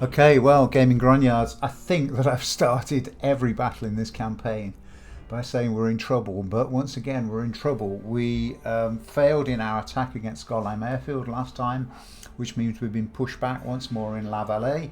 Okay, well, Gaming Grognards, I think that I've started every battle in this campaign by saying we're in trouble, but once again we're in trouble. We failed in our attack against Gollheim airfield last time, which means we've been pushed back once more in La Vallee,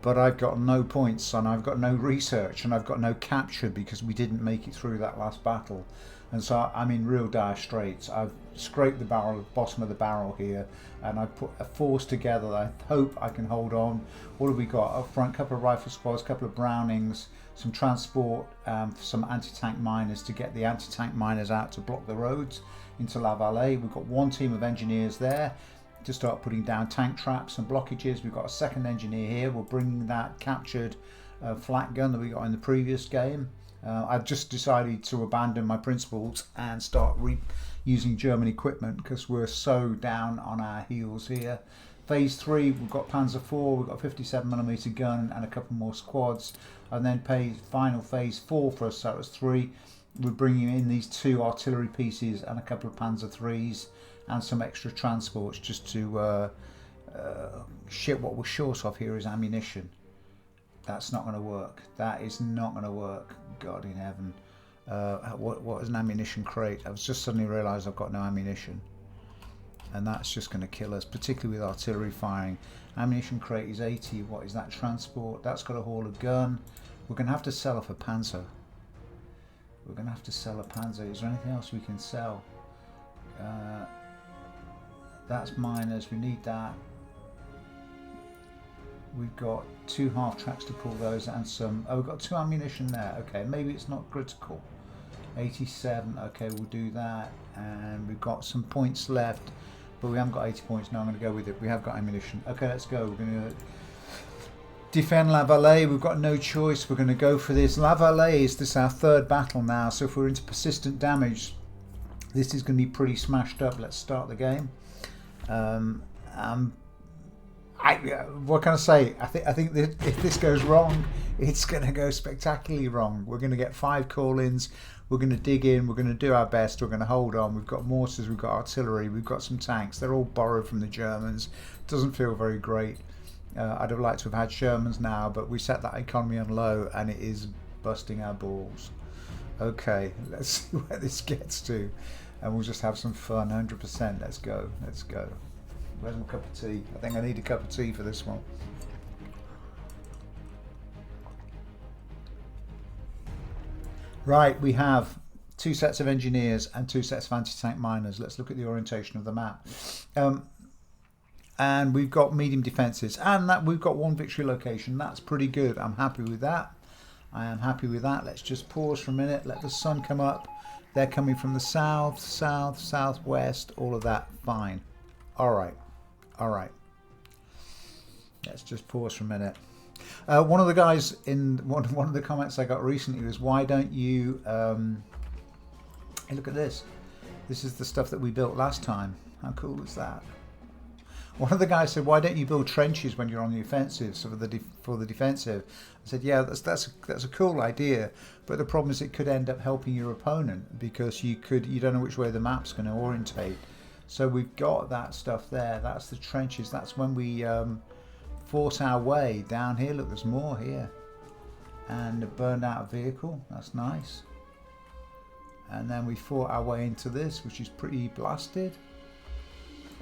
but I've got no points and I've got no research and I've got no capture because we didn't make it through that last battle, and so I'm in real dire straits. I've scraped the bottom of the barrel here, and I put a force together that I hope I can hold on. What have we got up front? A couple of rifle squads, a couple of Brownings, some transport, some anti-tank miners to get the anti-tank miners out to block the roads into La Vallee. We've got one team of engineers there to start putting down tank traps and blockages. We've got a second engineer here. We're bringing that captured flak gun that we got in the previous game. I've just decided to abandon my principles and start using German equipment because we're so down on our heels here. Phase 3, we've got Panzer IV, we've got a 57mm gun and a couple more squads. And then final phase 4 for us, so it's 3. We're bringing in these 2 artillery pieces and a couple of Panzer IIIs and some extra transports just to shit. What we're short of here is ammunition. That's not going to work. That is not going to work. God in heaven. What is an ammunition crate? I've just suddenly realised I've got no ammunition. And that's just going to kill us, particularly with artillery firing. Ammunition crate is 80. What is that? Transport. That's got to haul a gun. We're going to have to sell off a Panzer. We're going to have to sell a Panzer. Is there anything else we can sell? That's miners. We need that. We've got 2 half tracks to pull those and some. Oh, we've got 2 ammunition there. Okay, maybe it's not critical. 87. Okay, we'll do that. And we've got some points left, but we haven't got 80 points. No, I'm going to go with it. We have got ammunition. Okay, let's go. We're going to defend La Vallee. We've got no choice. We're going to go for this. La Vallee is our 3rd battle now. So if we're into persistent damage, this is going to be pretty smashed up. Let's start the game. What can I say? I think that if this goes wrong, it's going to go spectacularly wrong. We're going to get 5 call-ins. We're going to dig in. We're going to do our best. We're going to hold on. We've got mortars. We've got artillery. We've got some tanks. They're all borrowed from the Germans. Doesn't feel very great. I'd have liked to have had Shermans now, but we set that economy on low, and it is busting our balls. Okay, let's see where this gets to, and we'll just have some fun. 100%. Let's go. Let's go. Where's my cup of tea? I think I need a cup of tea for this one. Right, we have 2 sets of engineers and 2 sets of anti-tank miners. Let's look at the orientation of the map. And we've got medium defences, and that we've got 1 victory location. That's pretty good. I'm happy with that. I am happy with that. Let's just pause for a minute. Let the sun come up. They're coming from the south, south, southwest. All of that. Fine. All right. All right. Let's just pause for a minute. One of the guys in one of the comments I got recently was, why don't you hey, look at this. This is the stuff that we built last time. How cool is that? One of the guys said, why don't you build trenches when you're on the offensive, so for the defensive? I said, yeah, that's a cool idea, but the problem is it could end up helping your opponent because you don't know which way the map's going to orientate. So we've got that stuff there. That's the trenches. That's when we force our way down here. Look, there's more here. And a burned out vehicle. That's nice. And then we fought our way into this, which is pretty blasted.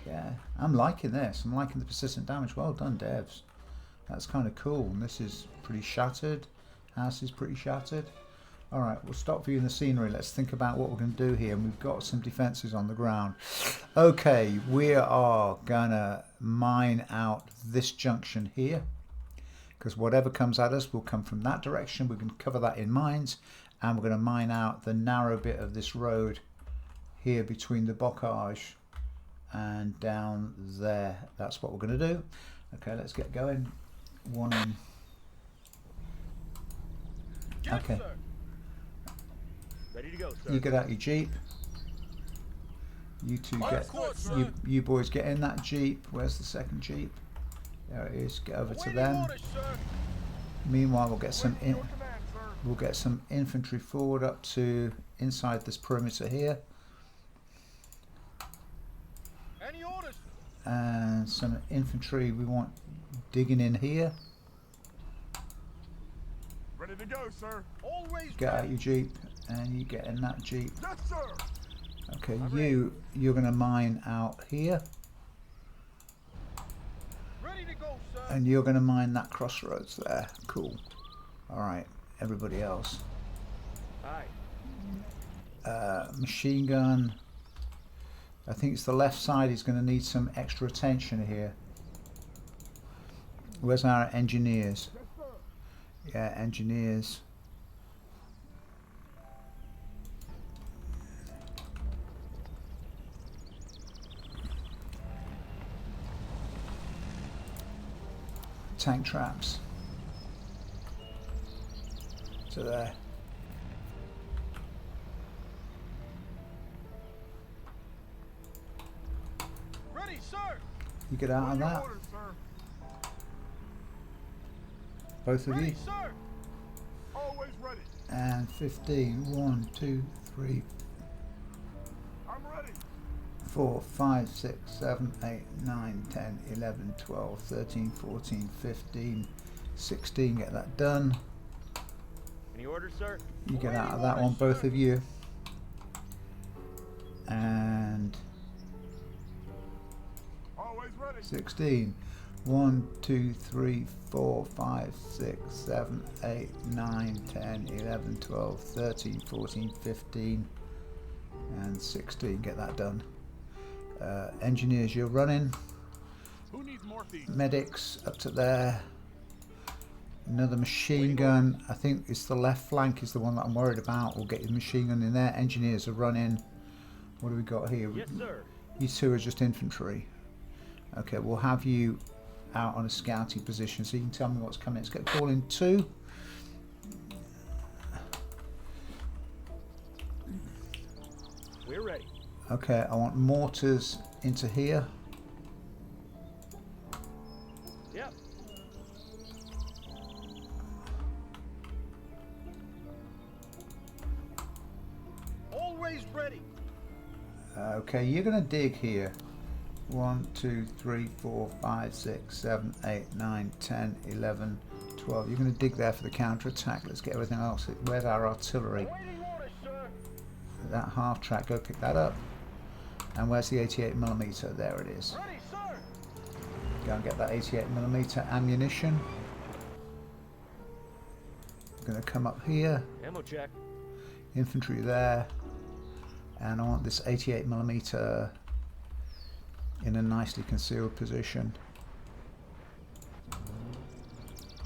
Yeah, I'm liking this. I'm liking the persistent damage. Well done, devs. That's kind of cool. And this is pretty shattered. House is pretty shattered. All right, we'll stop viewing the scenery. Let's think about what we're going to do here. And we've got some defences on the ground. Okay, we are going to mine out this junction here, because whatever comes at us will come from that direction. We're going to cover that in mines, and we're going to mine out the narrow bit of this road here between the bocage and down there. That's what we're going to do. Okay, let's get going. One in. Okay. Ready to go, sir. You get out your Jeep. You two Of get, course, sir. you boys get in that jeep. Where's the second jeep? There it is. Get over to Awaiting them. orders, sir. Meanwhile, we'll get some Waiting your command, sir. we'll get some infantry forward up to inside this perimeter here, Any orders? and some infantry we want digging in here. Ready to go, sir. Always Get out ready. your jeep, and you get in that jeep. Yes, sir. Okay, I'm you're going to mine out here, Ready to go, sir. and you're going to mine that crossroads there. Cool. All right, everybody else. Aye. Machine gun. I think it's the left side is going to need some extra attention here. Where's our engineers? Yes, sir. Yeah, engineers. Tank traps. So there. Ready, sir. You get out of Waiting your that, orders, sir. both of you. Ready, sir. Always ready. And 15. 1, 2, 3, I'm ready. 4, 5, 6, 7, 8, 9, 10, 11, 12, 13, 14, 15, 16. Get that done. Any orders, sir? You get out of that one, both of you. And Always ready. 16. 1, 2, 3, 4, 5, 6, 7, 8, 9, 10, 11, 12, 13, 14, 15, and 16. Get that done. Engineers, you're running. Who needs morphine? Medics up to there. Another machine gun. I think it's the left flank is the one that I'm worried about. We'll get your machine gun in there. Engineers are running. What do we got here? Yes, sir. You two are just infantry. Okay, we'll have you out on a scouting position so you can tell me what's coming. Let's get call in 2. We're ready. Okay, I want mortars into here. Yep. Always ready. Okay, you're going to dig here. 1, 2, 3, 4, 5, 6, 7, 8, 9, 10, 11, 12. You're going to dig there for the counter-attack. Let's get everything else. Where's our artillery? Awaiting orders, sir. That half track, go pick that up. And where's the 88mm? There it is. Ready, sir. Go and get that 88mm ammunition. I'm going to come up here. Ammo check. Infantry there. And I want this 88mm in a nicely concealed position.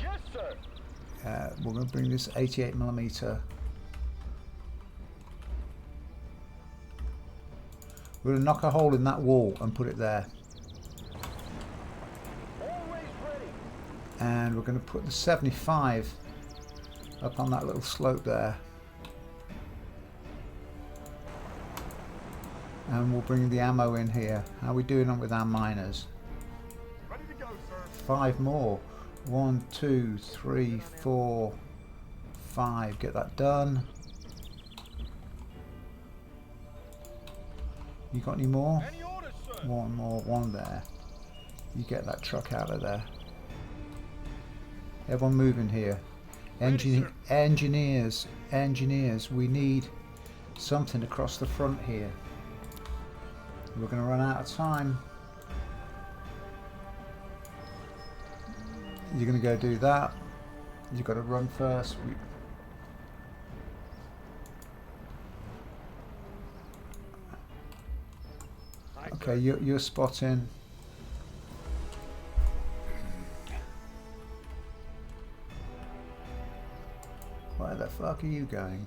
Yes, sir. We're going to bring this 88mm. We're going to knock a hole in that wall and put it there. Always ready. And we're going to put the 75 up on that little slope there. And we'll bring the ammo in here. How are we doing on with our miners? Ready to go, sir. 5 more. 1, 2, 3, 4, 5. Get that done. You got any more? Any orders, sir. One more, one there. You get that truck out of there. Everyone moving here. Engineers, we need something across the front here. We're going to run out of time. You're going to go do that. You've got to run first. Aye, Okay, sir. you're spotting. Where the fuck are you going?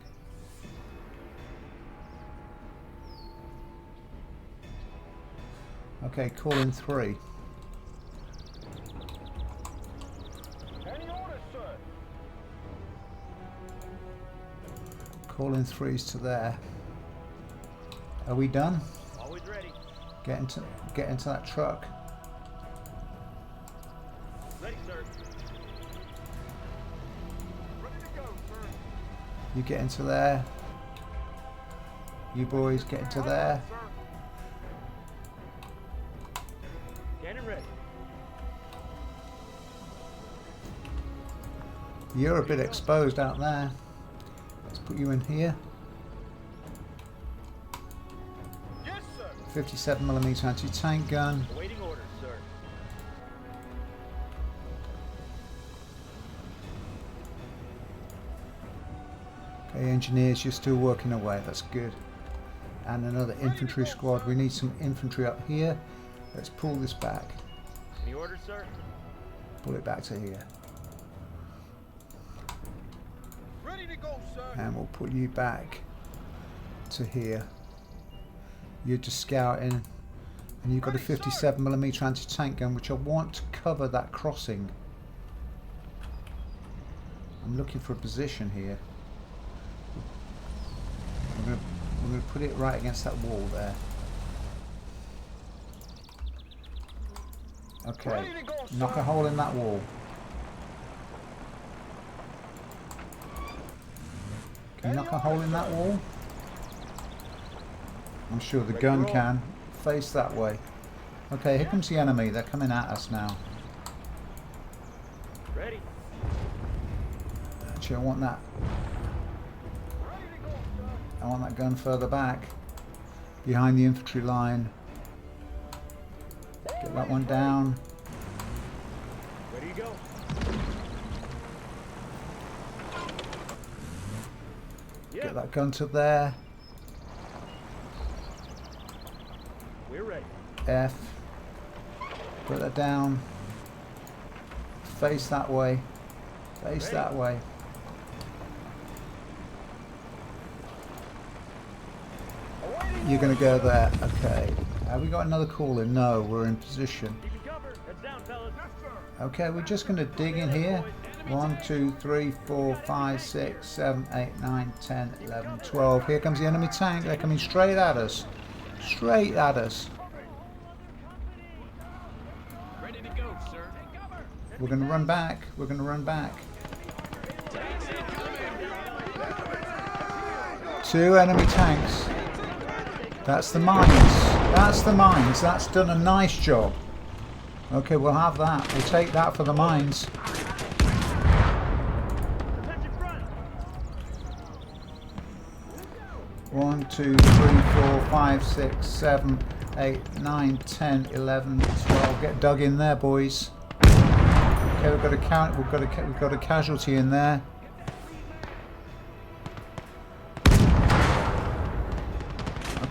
Okay, call in 3. Any orders, sir. Call in 3s to there. Are we done? Always ready. Get into that truck. Ready, sir. Ready to go, sir. You get into there. You boys get into there. Sir. Cannon ready. You're a bit exposed out there. Let's put you in here. Yes, sir. 57mm anti-tank gun. Awaiting orders, sir. Okay, engineers, you're still working away. That's good. And another infantry squad. We need some infantry up here. Let's pull this back. Any orders, sir? Pull it back to here. Ready to go, sir. And we'll put you back to here. You're just scouting. And you've got a 57mm anti-tank gun, which I want to cover that crossing. I'm looking for a position here. We're going to put it right against that wall there. Okay, Ready to go, knock sir. a hole in that wall. Can you knock a hole in that wall? I'm sure the gun can. Face that way. Okay, here comes the enemy. They're coming at us now. Ready. Actually, I want that. I want that gun further back, behind the infantry line. Get that one down. Ready to go. Get that gun to there. We're ready. F. Put that down. Face that way. Face that way. You're going to go there. Okay. Have we got another call in? No, we're in position. Keep it covered. Heads down, fellas. Yes, sir. Okay, we're just going to dig in here. 1, 2, 3, 4, 5, 6, 7, 8, 9, 10, 11, 12. Here comes the enemy tank. They're coming straight at us. Straight at us. Ready to go, sir. We're going to run back. We're going to run back. 2 enemy tanks. That's the mines. That's the mines. That's done a nice job. Okay, we'll have that. We'll take that for the mines. Attention front. 1, 2, 3, 4, 5, 6, 7, 8, 9, 10, 11, 12. Get dug in there, boys. Okay, we've got a count. We've got a casualty in there.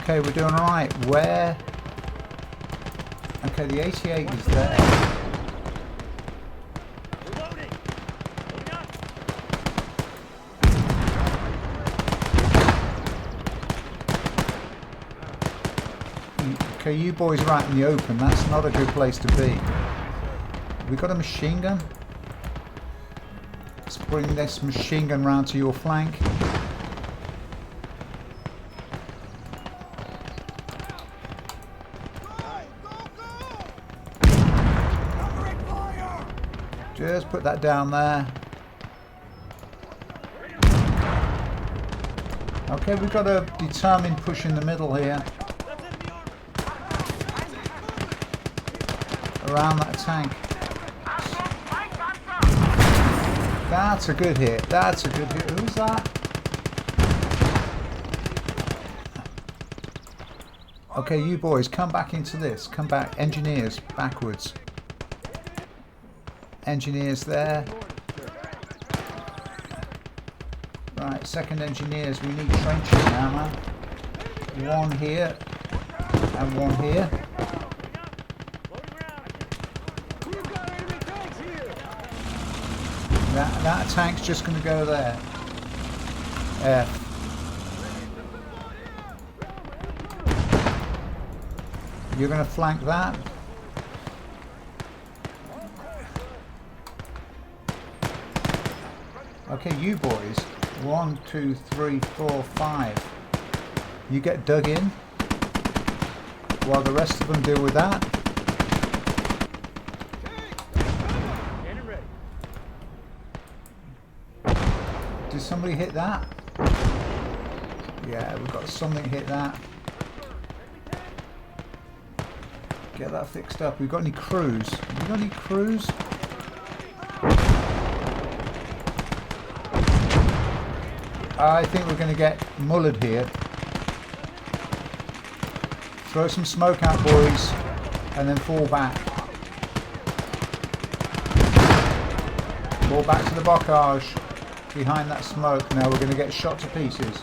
Okay, we're doing all right. Where? Okay, the 88 is there. Reloading. Moving up. Okay, you boys are out in the open. That's not a good place to be. We got a machine gun. Let's bring this machine gun round to your flank. Just put that down there. Okay, we've got a determined push in the middle here. Around that tank. That's a good hit. That's a good hit. Who's that? Okay, you boys, come back into this. Come back. Engineers, backwards. Engineers there. Right, second engineers, we need trenching now, man. One here and one here. That tank's just going to go there. F. You're going to flank that. Okay, you boys. 1, 2, 3, 4, 5. You get dug in. while the rest of them deal with that. Standing ready. Did somebody hit that? Yeah, we've got something hit that. Get that fixed up. We've got any crews? Have we got any crews? I think we're going to get mullered here. Throw some smoke out, boys, and then fall back. Fall back to the bocage behind that smoke. Now we're going to get shot to pieces.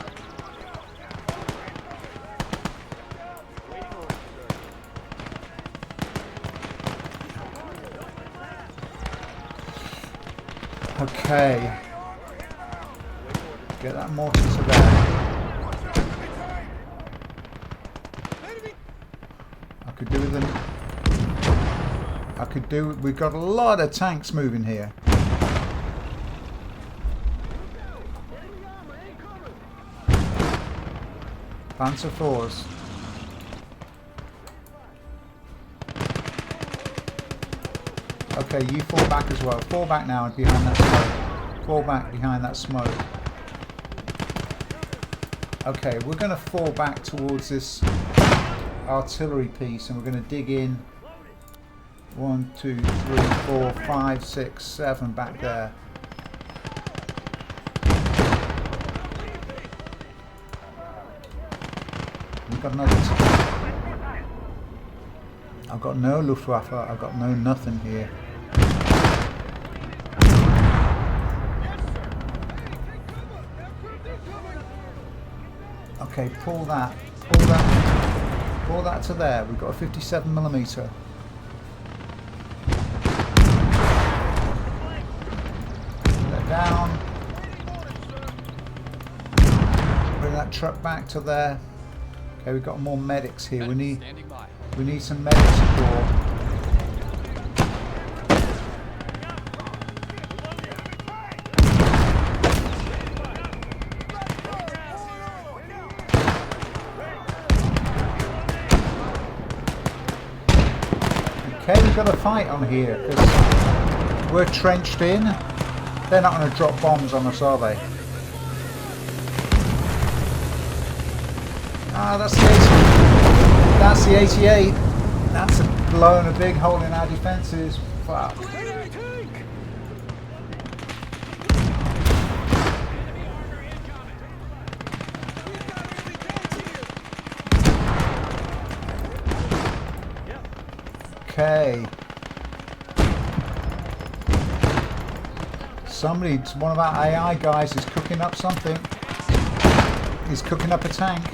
Okay. Get that mortar to there. I could do with them. I could do. We've got a lot of tanks moving here. Panzer IVs. Okay, you fall back as well. Fall back now and behind that smoke. Fall back behind that smoke. Okay, we're going to fall back towards this artillery piece and we're going to dig in 1, 2, 3, 4, 5, 6, 7 back there. We've got another. I've got no Luftwaffe, I've got no nothing here. Okay, pull that to there. We've got a 57mm. Let down. Bring that truck back to there. Okay, we've got more medics here. We need some medic support. Okay, we've got a fight on here because we're trenched in. They're not going to drop bombs on us, are they? Ah, that's the 88. That's blown a big hole in our defences. Fuck. Okay. Somebody, one of our AI guys is cooking up something. He's cooking up a tank.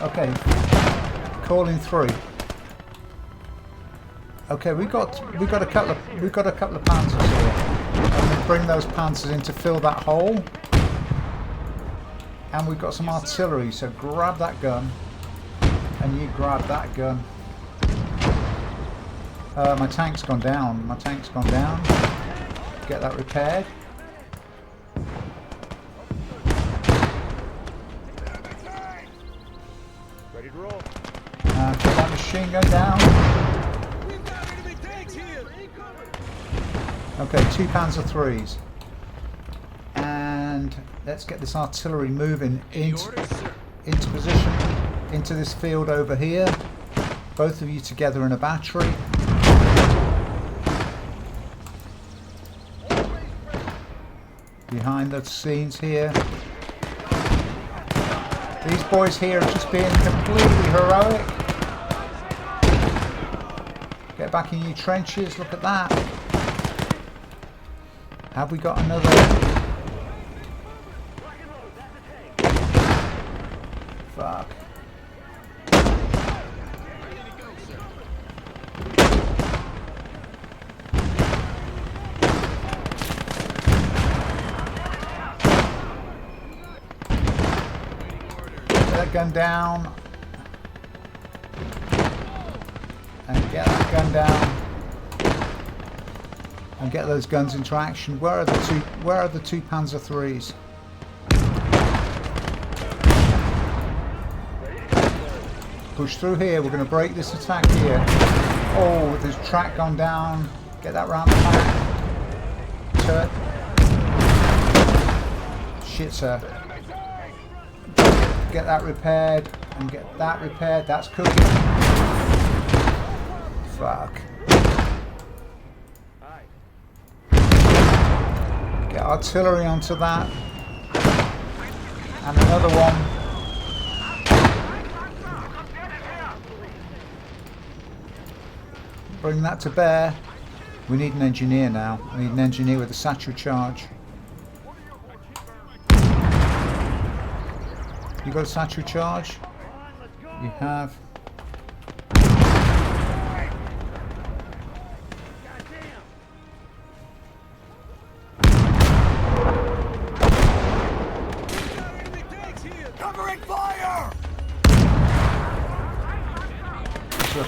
Okay, calling through. Okay, we got a couple of panzers here. I'm going to bring those panzers in to fill that hole. And we've got some artillery, so grab that gun. And you grab that gun. My tank's gone down. My tank's gone down. Get that repaired. Ready to roll. Get that machine gun down. Okay, 2 Panzer IIIs. And let's get this artillery moving into position. Into this field over here. Both of you together in a battery. Behind the scenes here. These boys here are just being completely heroic. Get back in your trenches, look at that. Have we got another? Fuck. Gun down and get that gun down and get those guns into action. Where are the two Panzer IIIs? Push through here. We're going to break this attack here. Oh, there's track gone down. Get that round the back. Turn. Shit, sir. Get that repaired. And get that repaired. That's cooking. Fuck. Get artillery onto that. And another one. Bring that to bear. We need an engineer now. We need an engineer with a satchel charge. You got a satchel charge? You have. Covering fire! Sure.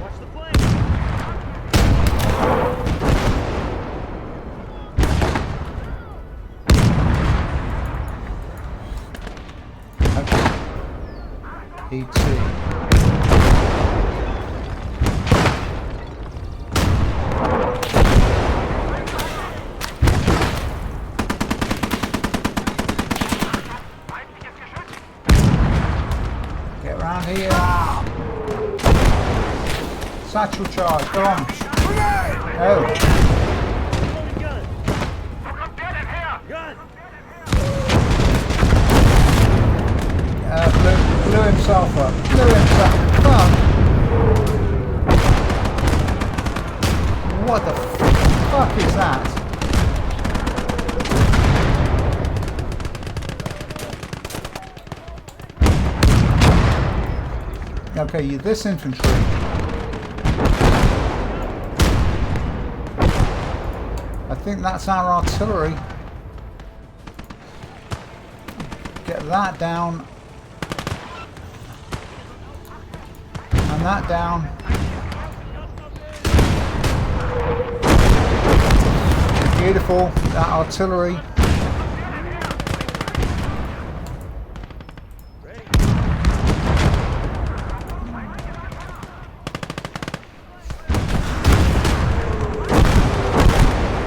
Watch the flank. Okay. ET. Get around here. Satchel charge, go on. Oh. Loading gun. Gun. Blew himself up. Blew himself up. What the fuck is that? Okay, this infantry. I think that's our artillery. Get that down. And that down. Beautiful, that artillery.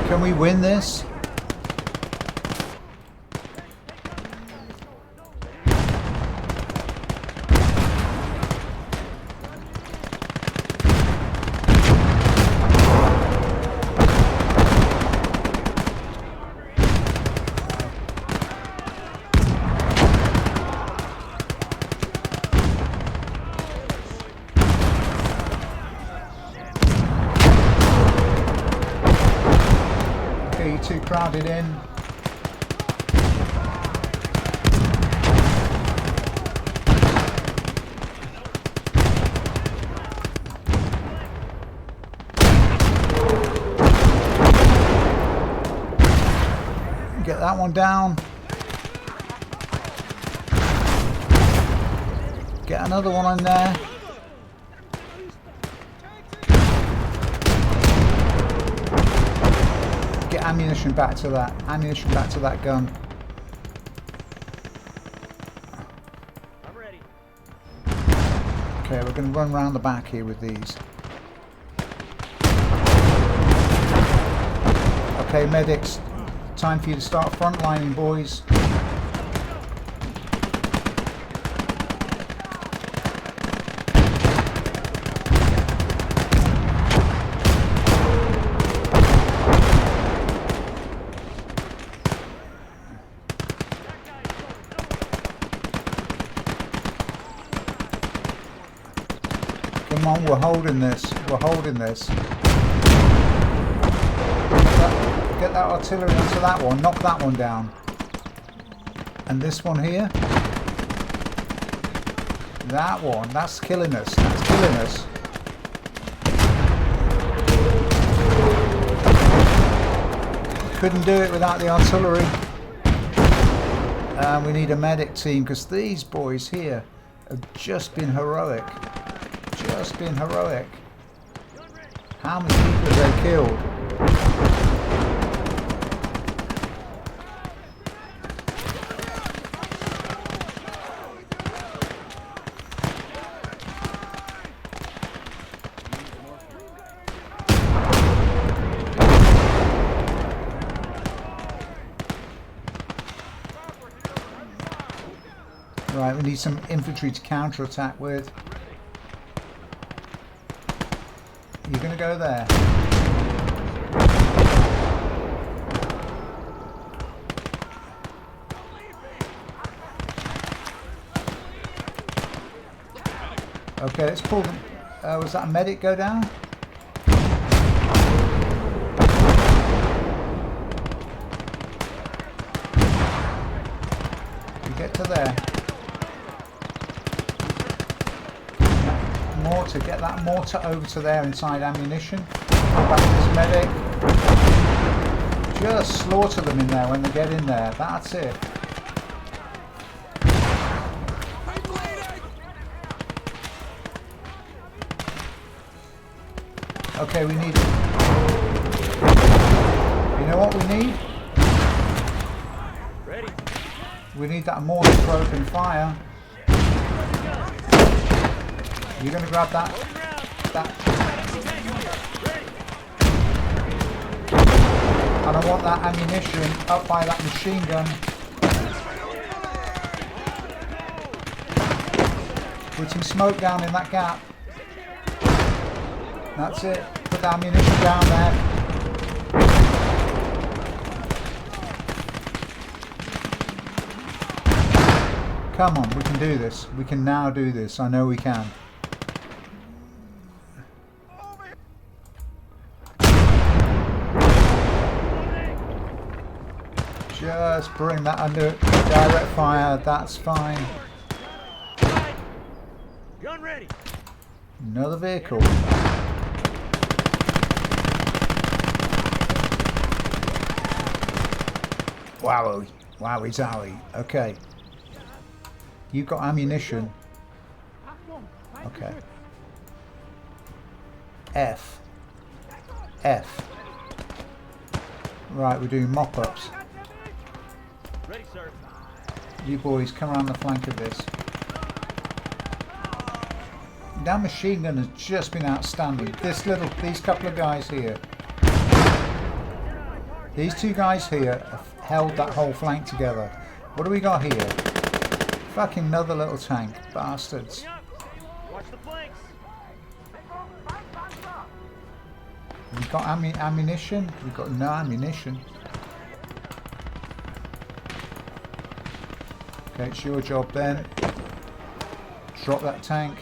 Can we win this? Too crowded in. Get that one down. Get another one in there. Get ammunition back to that. Ammunition back to that gun. I'm ready. Okay, we're going to run around the back here with these. Okay, medics. Time for you to start frontlining, boys. Come on, we're holding this. We're holding this. Get that artillery onto that one. Knock that one down. And this one here. That one. That's killing us. That's killing us. Couldn't do it without the artillery. And we need a medic team because these boys here have just been heroic. Just been heroic. How many people have they killed? Right, we need some infantry to counter-attack with. You're going to go there. Okay, let's pull them. Was that a medic go down? You get to there. Mortar, get that mortar over to there inside ammunition. Come back to this medic. Just slaughter them in there when they get in there. That's it. Okay, we need... You know what we need? Ready. We need that mortar to open fire. You're going to grab that... And I want that ammunition up by that machine gun. Put some smoke down in that gap. That's it. Put the ammunition down there. Come on, we can do this. We can now do this. I know we can. Just bring that under direct fire. That's fine. Gun ready. Another vehicle. Wowie, wowie zowie. Okay. You've got ammunition. Okay. F. F. Right, we're doing mop-ups. Ready, sir. You boys come around the flank of this. That machine gun has just been outstanding. These couple of guys here. These two guys here have held that whole flank together. What do we got here? Fucking another little tank. Bastards. Watch the flanks. We've got ammunition. We've got no ammunition. Okay, it's your job then. Drop that tank.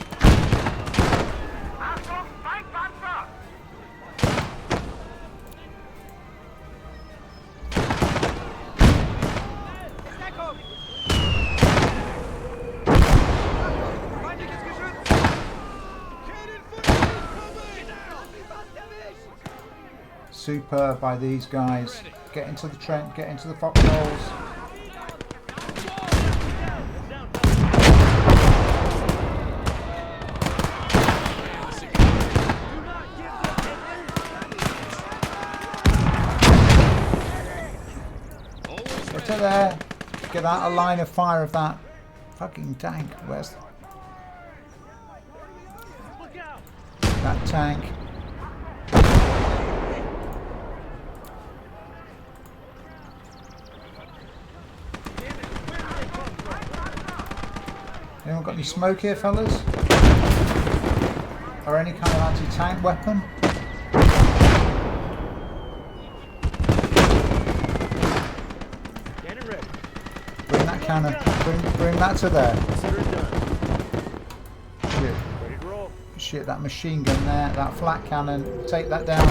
Superb by these guys. Get into the trench, get into the foxholes. Get to there. Get out of line of fire of that fucking tank. Where's that tank? Anyone got any smoke here, fellas? Or any kind of anti-tank weapon? Cannon ready. Bring that cannon. Bring that to there. Consider it done. Shit. Ready to roll. Shit, that machine gun there, that flat cannon. Take that down.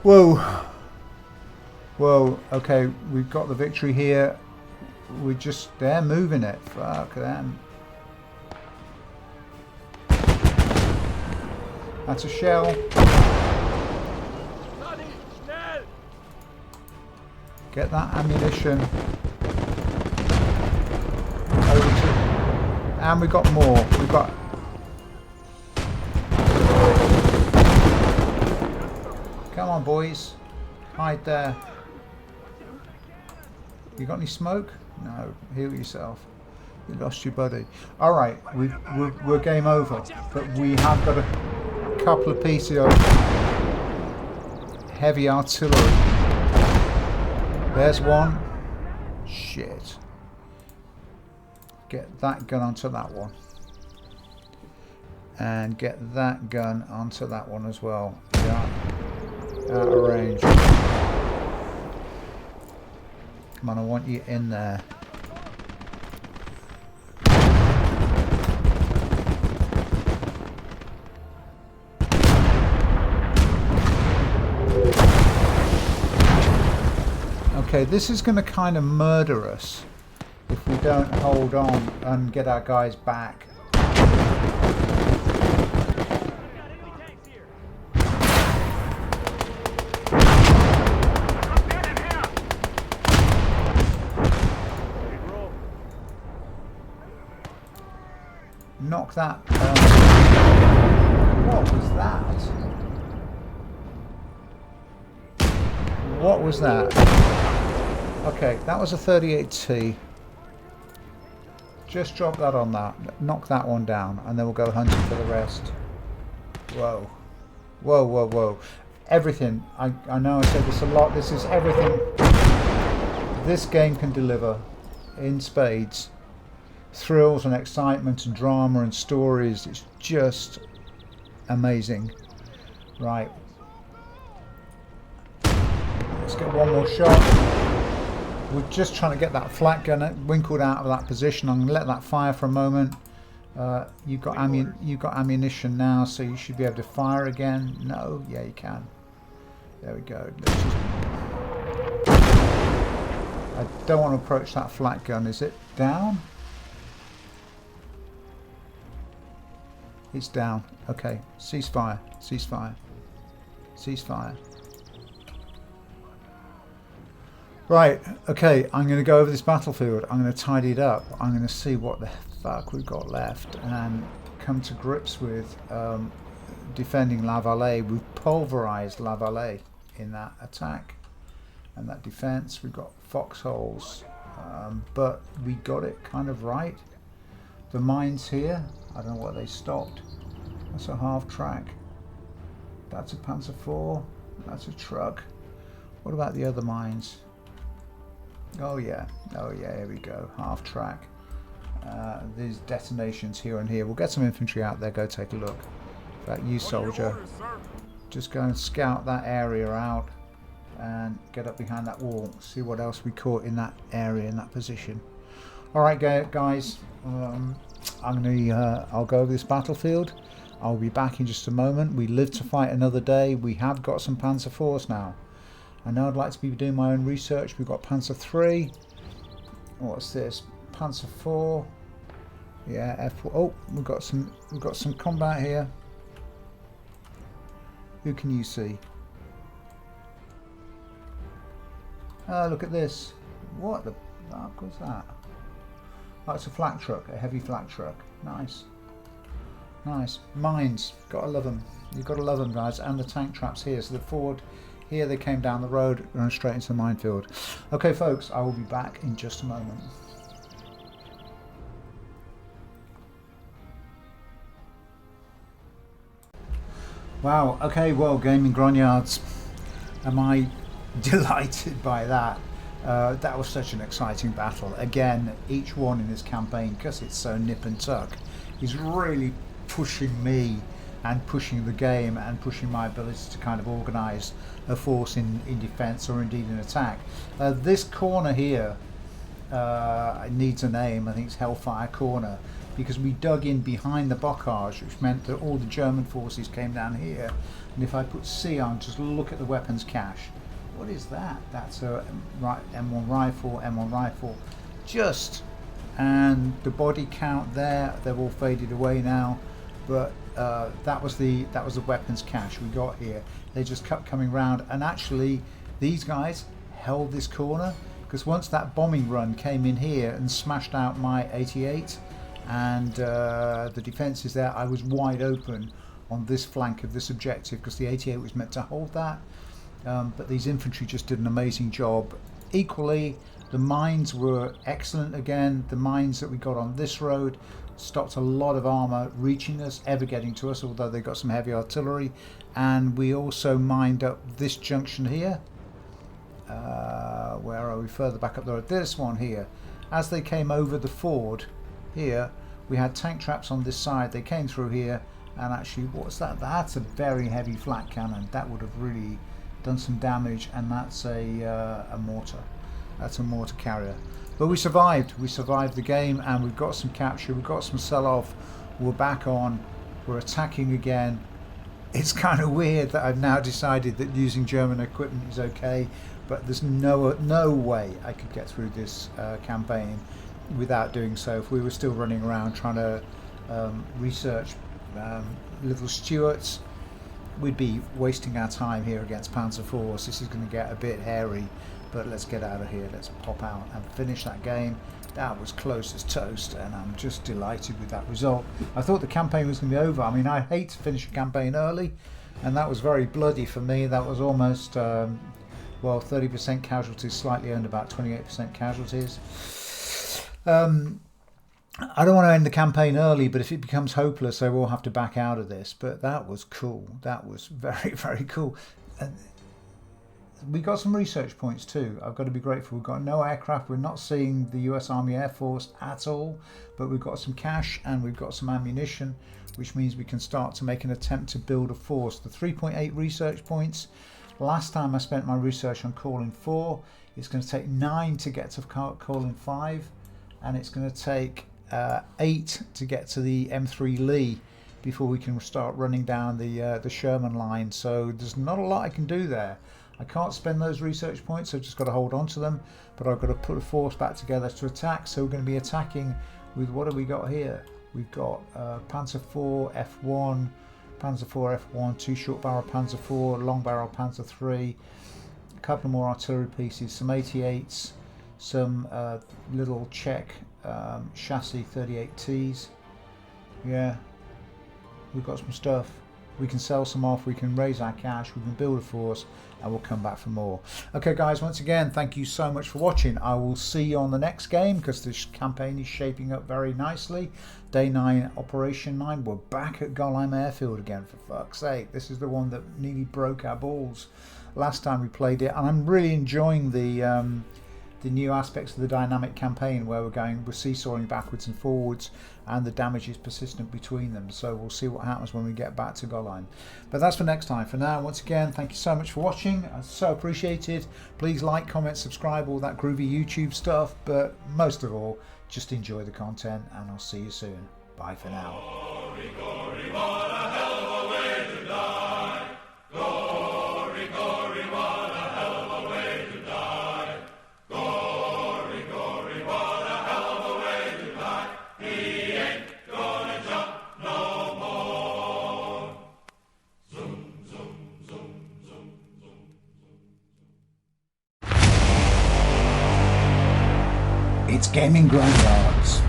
Whoa. Whoa. Okay, we've got the victory here. They're moving it. Fuck them. That's a shell. Get that ammunition. Over to, and we've got more. We've got. Come on, boys. Hide there. You got any smoke? No, heal yourself. You lost your buddy. Alright, we're game over. But we have got a couple of pieces of heavy artillery. There's one. Shit. Get that gun onto that one. And get that gun onto that one as well. Yeah. Out of range. Come on, I want you in there. Okay, this is going to kind of murder us if we don't hold on and get our guys back. Knock that. What was that? What was that? Okay, that was a 38T. Just drop that on that. Knock that one down, and then we'll go hunting for the rest. Whoa. Whoa, whoa, whoa. Everything. I know I said this a lot. This is everything this game can deliver in spades. Thrills and excitement and drama and stories. It's just amazing. Right. Let's get one more shot. We're just trying to get that flak gun winkled out of that position. I'm going to let that fire for a moment. You've got ammunition now, so you should be able to fire again. No? Yeah, you can. There we go. Let's just... I don't want to approach that flak gun. Is it down? It's down. Okay. Ceasefire. Ceasefire. Ceasefire. Right. Okay. I'm going to go over this battlefield. I'm going to tidy it up. I'm going to see what the fuck we've got left and come to grips with defending La Vallee. We've pulverized La Vallee in that attack and that defense. We've got foxholes, but we got it kind of right. The mines here, I don't know what they stopped. That's a half track. That's a Panzer IV. That's a truck. What about the other mines? Oh yeah, here we go. Half track. These detonations here and here. We'll get some infantry out there. Go take a look. That you soldier. Just go and scout that area out and get up behind that wall. See what else we caught in that area, in that position. Alright guys, I'll go over this battlefield. I'll be back in just a moment. We live to fight another day. We have got some Panzer IVs now. I know I'd like to be doing my own research. We've got Panzer III. What's this? Panzer IV. Yeah, F4. Oh, we've got some combat here. Who can you see? Oh, look at this. What the fuck was that? Oh, it's a flak truck, a heavy flak truck. Nice. Nice. Mines. Gotta love them. You've got to love them, guys. And the tank traps here. So the forward here, they came down the road and straight into the minefield. Okay, folks, I will be back in just a moment. Wow. Okay, well, gaming grognards. Am I delighted by that? That was such an exciting battle. Again, each one in this campaign, because it's so nip and tuck, is really pushing me and pushing the game and pushing my ability to kind of organise a force in defence or indeed in attack. This corner here needs a name. I think it's Hellfire Corner, because we dug in behind the bocage, which meant that all the German forces came down here. And if I put C on, just look at the weapons cache. What is that? That's a M1 rifle, just, and the body count there, they've all faded away now, but that was the weapons cache we got here. They just kept coming round, and actually these guys held this corner, because once that bombing run came in here and smashed out my 88 and the defences there, I was wide open on this flank of this objective, because the 88 was meant to hold that. But these infantry just did an amazing job. Equally, the mines were excellent again. The mines that we got on this road stopped a lot of armour reaching us, ever getting to us, although they got some heavy artillery. And we also mined up this junction here. Where are we? Further back up the road. This one here. As they came over the ford, here. We had tank traps on this side. They came through here, and actually, what's that? That's a very heavy flat cannon. That would have really done some damage, and that's a mortar. That's a mortar carrier. But we survived. We survived the game, and we've got some capture. We've got some sell-off. We're back on. We're attacking again. It's kind of weird that I've now decided that using German equipment is okay, but there's no way I could get through this campaign without doing so. If we were still running around trying to research little Stuarts, we'd be wasting our time here against Panzer IVs. This is going to get a bit hairy, but let's get out of here. Let's pop out and finish that game. That was close as toast, and I'm just delighted with that result. I thought the campaign was going to be over. I mean, I hate to finish a campaign early, and that was very bloody for me. That was almost, well, 30% casualties, slightly earned about 28% casualties. I don't want to end the campaign early, but if it becomes hopeless, I will have to back out of this. But that was cool. That was very, very cool. We got some research points too. I've got to be grateful. We've got no aircraft. We're not seeing the US Army Air Force at all, but we've got some cash and we've got some ammunition, which means we can start to make an attempt to build a force. The 3.8 research points. Last time I spent my research on calling 4. It's going to take 9 to get to calling 5, and it's going to take 8 to get to the M3 Lee before we can start running down the Sherman line. So there's not a lot I can do there. I can't spend those research points. I've just got to hold on to them, but I've got to put a force back together to attack. So we're going to be attacking with, what have we got here? We've got Panzer IV F1, Panzer IV F1, 2 short barrel Panzer IV, long barrel Panzer III, a couple more artillery pieces, some 88s, some little Czech chassis 38Ts. Yeah, we've got some stuff. We can sell some off, we can raise our cash, we can build a force, and we'll come back for more. Okay guys, once again, thank you so much for watching. I will see you on the next game, because this campaign is shaping up very nicely. Day 9, Operation 9. We're back at Gollheim Airfield again, for fuck's sake. This is the one that nearly broke our balls last time we played it, and I'm really enjoying the new aspects of the dynamic campaign, where we're seesawing backwards and forwards, and the damage is persistent between them. So we'll see what happens when we get back to Gollheim. But that's for next time. For now, once again, thank you so much for watching. I so appreciate it. Please like, comment, subscribe, all that groovy YouTube stuff. But most of all, just enjoy the content, and I'll see you soon. Bye for now. Glory, glory, what a hell of a way to die. Glory, glory, what a hell of a way to die. Glory, glory, what a hell of a way to die. He ain't gonna jump no more. Zoom, zoom, zoom, zoom, zoom, zoom. It's Gaming Grindyards.